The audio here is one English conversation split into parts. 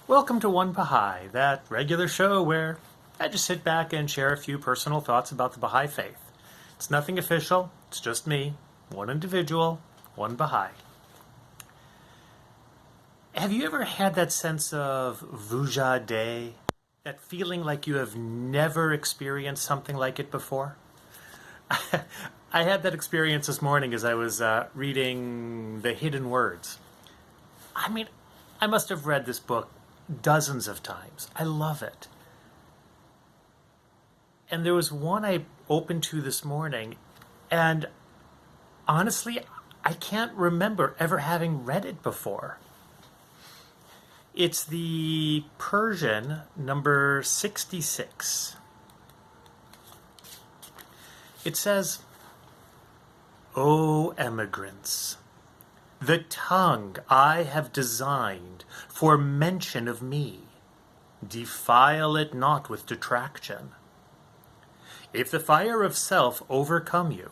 Welcome to One Baha'i, that regular show where I just sit back and share a few personal thoughts about the Baha'i faith. It's nothing official, it's just me, one individual, one Baha'i. Have you ever had that sense of vujade, that feeling like you have never experienced something like it before? I had that experience this morning as I was reading The Hidden Words. I must have read this book dozens of times. I love it. And there was one I opened to this morning, and honestly, I can't remember ever having read it before. It's the Persian number 66. It says, "O emigrants, the tongue I have designed for mention of me, defile it not with detraction. If the fire of self overcome you,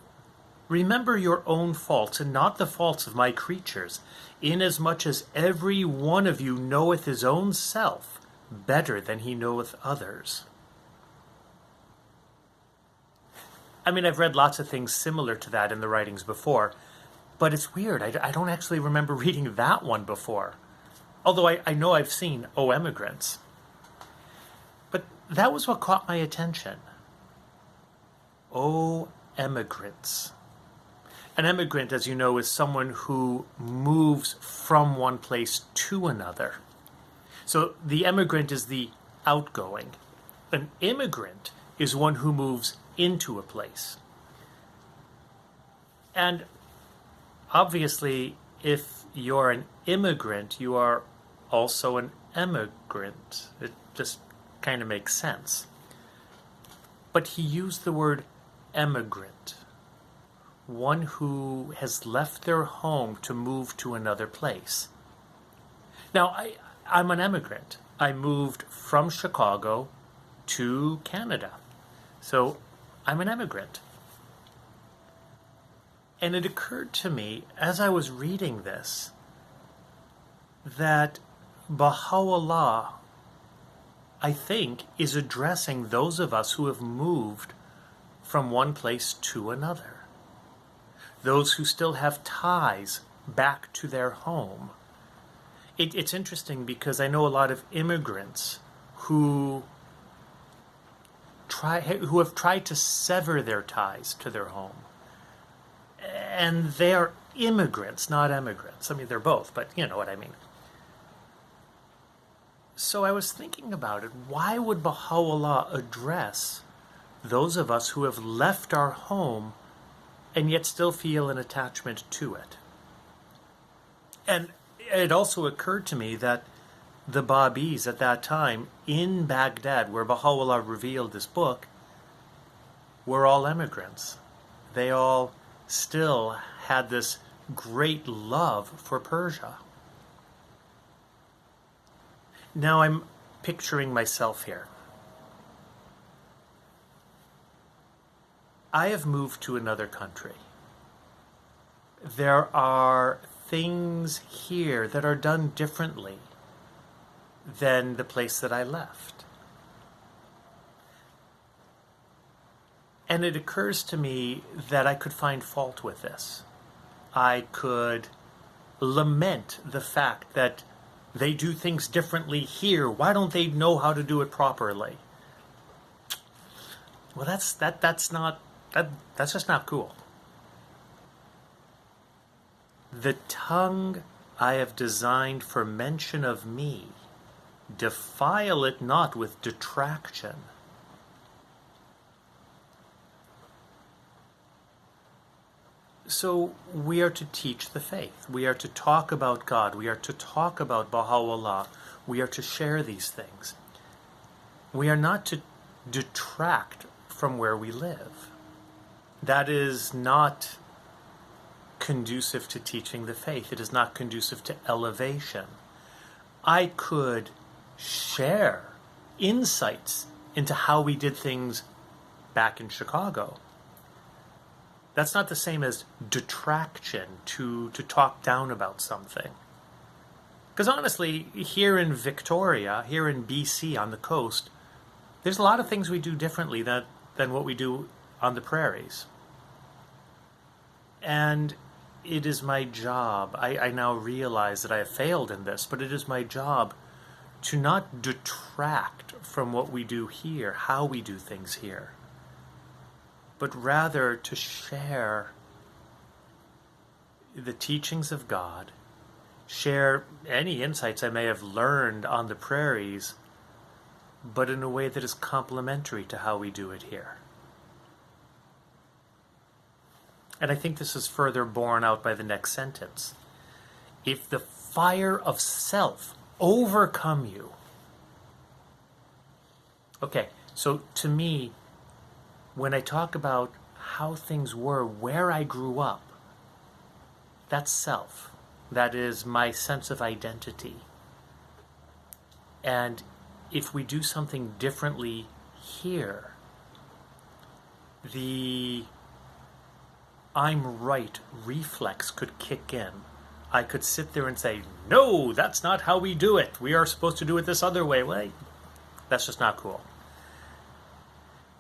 remember your own faults and not the faults of my creatures, inasmuch as every one of you knoweth his own self better than he knoweth others." I've read lots of things similar to that in the writings before, but it's weird. I don't actually remember reading that one before. Although I know I've seen O Emigrants. But that was what caught my attention. O emigrants. An emigrant, as you know, is someone who moves from one place to another. So the emigrant is the outgoing. An immigrant is one who moves into a place. And obviously, if you're an immigrant, you are also an emigrant. It just kind of makes sense. But he used the word emigrant, one who has left their home to move to another place. Now, I'm an emigrant. I moved from Chicago to Canada. So I'm an emigrant. And it occurred to me as I was reading this that Baha'u'llah, I think, is addressing those of us who have moved from one place to another. Those who still have ties back to their home. It's interesting because I know a lot of immigrants who have tried to sever their ties to their home. And they are immigrants, not emigrants. They're both, but you know what I mean. So I was thinking about it. Why would Baha'u'llah address those of us who have left our home and yet still feel an attachment to it? And it also occurred to me that the Babis at that time in Baghdad, where Baha'u'llah revealed this book, were all emigrants. They all still had this great love for Persia. Now I'm picturing myself here. I have moved to another country. There are things here that are done differently than the place that I left. And it occurs to me that I could find fault with this. I could lament the fact that they do things differently here. Why don't they know how to do it properly? Well, that's just not cool. The tongue I have designed for mention of me, defile it not with detraction. So we are to teach the faith. We are to talk about God. We are to talk about Baha'u'llah. We are to share these things. We are not to detract from where we live. That is not conducive to teaching the faith. It is not conducive to elevation. I could share insights into how we did things back in Chicago. That's not the same as detraction, to talk down about something. Because honestly, here in Victoria, here in BC on the coast, there's a lot of things we do differently than what we do on the prairies. And it is my job, I now realize that I have failed in this, but it is my job to not detract from what we do here, how we do things here, but rather to share the teachings of God, share any insights I may have learned on the prairies, but in a way that is complementary to how we do it here. And I think this is further borne out by the next sentence. If the fire of self overcome you. Okay, so to me, when I talk about how things were, where I grew up, that's self. That is my sense of identity. And if we do something differently here, the I'm right reflex could kick in. I could sit there and say, no, that's not how we do it. We are supposed to do it this other way. Well, that's just not cool.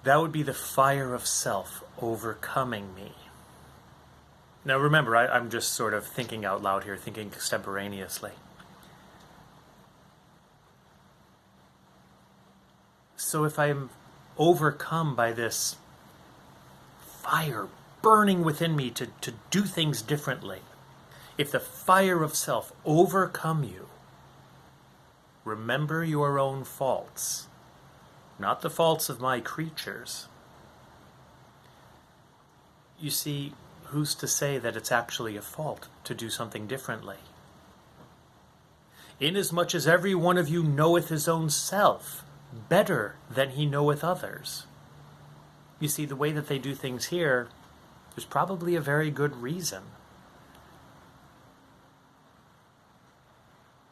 That would be the fire of self overcoming me. Now remember, I'm just sort of thinking out loud here, thinking extemporaneously. So if I'm overcome by this fire burning within me to do things differently, if the fire of self overcome you, remember your own faults, not the faults of my creatures. You see, who's to say that it's actually a fault to do something differently? Inasmuch as every one of you knoweth his own self better than he knoweth others. You see, the way that they do things here, there's probably a very good reason.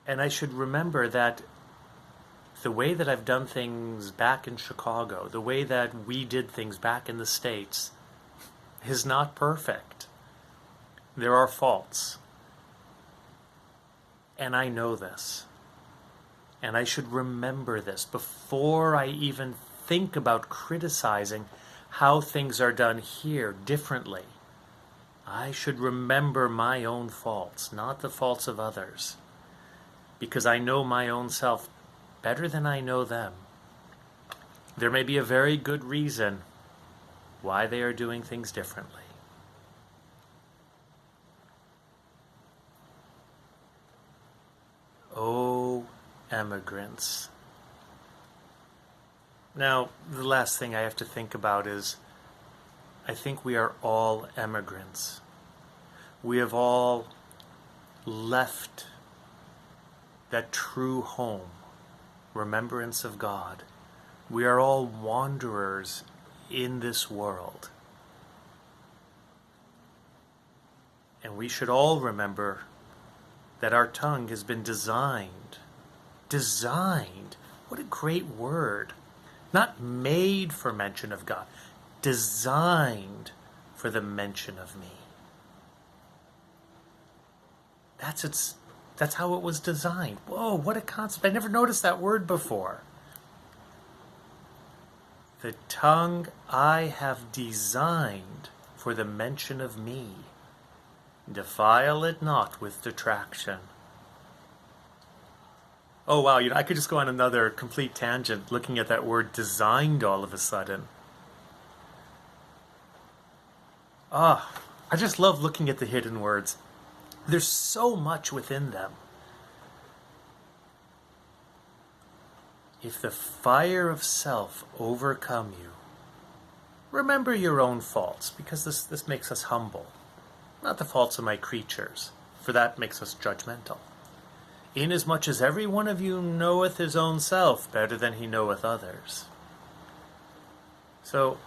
And I should remember that the way that I've done things back in Chicago, the way that we did things back in the States, is not perfect. There are faults. And I know this. And I should remember this before I even think about criticizing how things are done here differently. I should remember my own faults, not the faults of others. Because I know my own self better than I know them. There may be a very good reason why they are doing things differently. Oh, emigrants. Now, the last thing I have to think about is, I think we are all emigrants. We have all left that true home, remembrance of God. We are all wanderers in this world. And we should all remember that our tongue has been designed. Designed. What a great word. Not made for mention of God. Designed for the mention of me. That's how it was designed. Whoa, what a concept. I never noticed that word before. The tongue I have designed for the mention of me. Defile it not with detraction. Oh wow, I could just go on another complete tangent looking at that word designed all of a sudden. I just love looking at the hidden words. There's so much within them. If the fire of self overcome you, remember your own faults, because this makes us humble. Not the faults of my creatures, for that makes us judgmental. Inasmuch as every one of you knoweth his own self better than he knoweth others. So,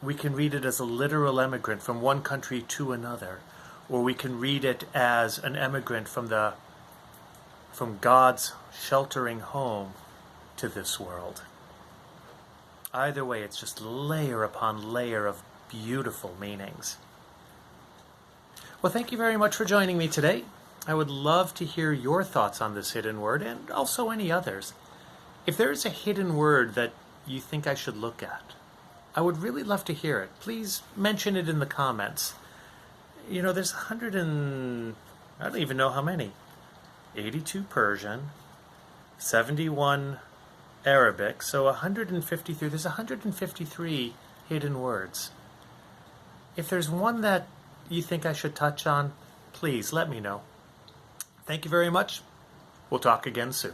we can read it as a literal emigrant from one country to another, or we can read it as an emigrant from God's sheltering home to this world. Either way, it's just layer upon layer of beautiful meanings. Well, thank you very much for joining me today. I would love to hear your thoughts on this hidden word and also any others. If there is a hidden word that you think I should look at, I would really love to hear it. Please mention it in the comments. You know, there's I don't even know how many. 82 Persian, 71 Arabic, so 153. There's 153 hidden words. If there's one that you think I should touch on, please let me know. Thank you very much. We'll talk again soon.